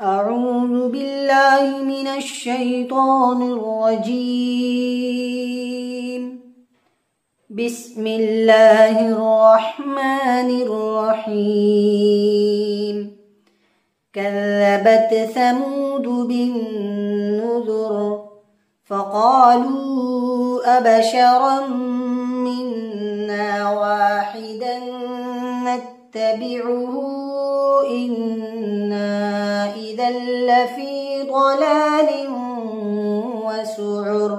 أعوذ بالله من الشيطان الرجيم. بسم الله الرحمن الرحيم. كذبت ثمود بالنذر فقالوا أبشرا منا واحدا نتبعه إنا إذا لفي ضلال وسعر.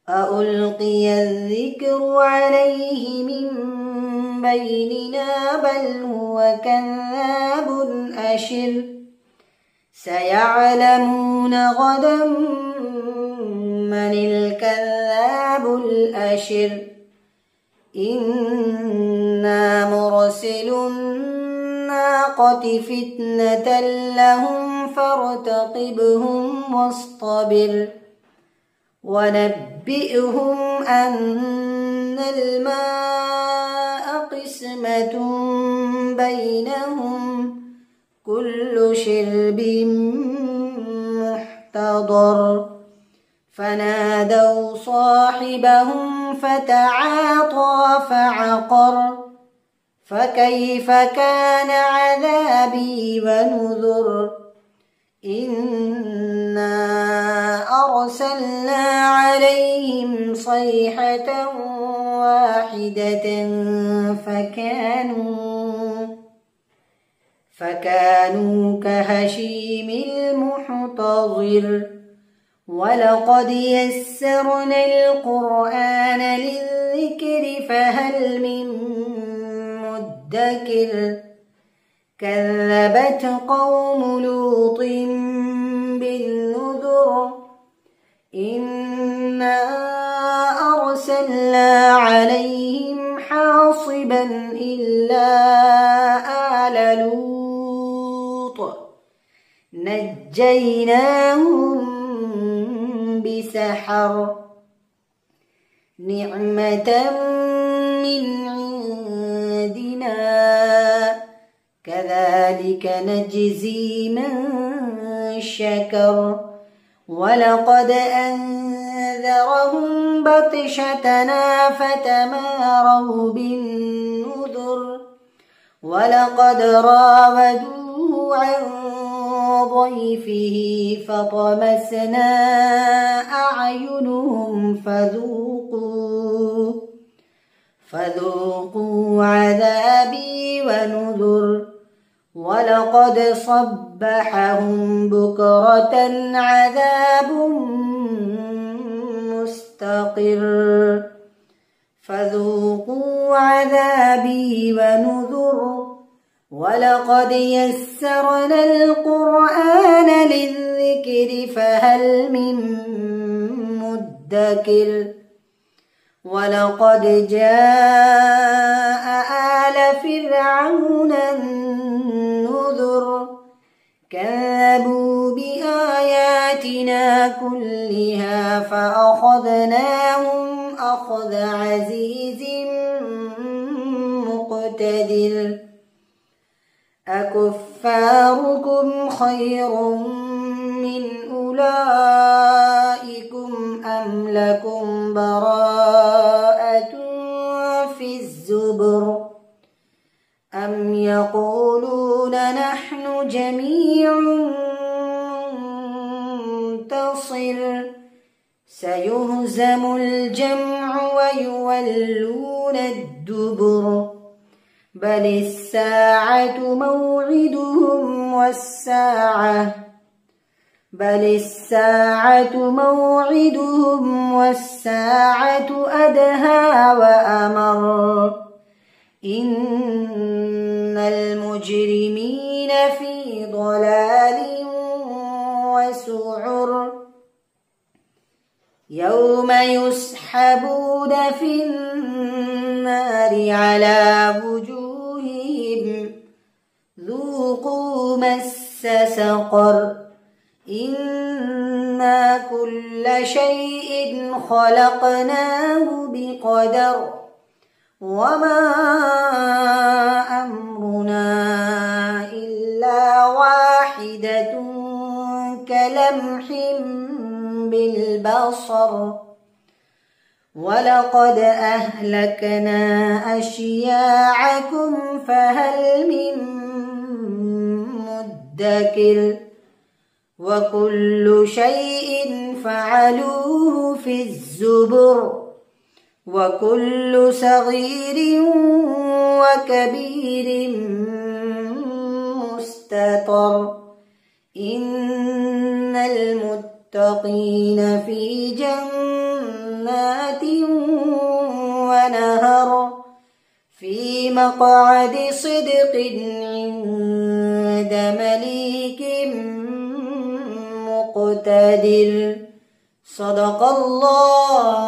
أألقي الذكر عليه من بيننا بل هو كذاب أشر. سيعلمون غدا من الكذاب الأشر. إنا مرسل الناقة فتنة لهم فارتقبهم واصطبر. ونبئهم أن الماء قسمة بينهم كل شرب محتضر. فنادوا صاحبهم فتعاطى فعقر. فكيف كان عذابي ونذر. إنا أرسلنا عليهم صيحة واحدة فكانوا كهشيم المحتضر. ولقد يسرنا القرآن للذكر فهل من مدكر. كذبت قوم لوط بالنذر. إنا أرسلنا عليهم حاصبا إلا آل لوط نجيناهم بسحر. نعمة من عندنا كذلك نجزي من شكر. ولقد أنذرهم بطشتنا فتماروا بالنذر. ولقد راودوه عن ضيفه فطمسنا أعينهم فذوقوا عذابي ونذر. ولقد صبحهم بكرة عذاب مستقر. فذوقوا عذابي ونذر. ولقد يسرنا القرآن للذكر فهل من مدكر. ولقد جاء آل فرعون النذر. كذبوا بآياتنا كلها فأخذناهم أخذ عزيز مقتدر. أكفاركم خير من أولئكم أم لكم براءة في الزبر. أم يقولون نحن جميع منتصر. سيهزم الجمع ويولون الدبر. بل الساعة موعدهم والساعة أدهى وأمر. إن المجرمين في ضلال وسعر. يوم يسحبون في النار على وجوههم ذوقوا مس سقر. إنا كل شيء خلقناه بقدر. وما أمرنا إلا واحد واحدة كلمح بالبصر ولقد أهلكنا أشياعكم فهل من مدكر وكل شيء فعلوه في الزبر وكل صغير وكبير مستطر إن المتقين في جنات ونهر في مقعد صدق عند مليك مقتدر صدق الله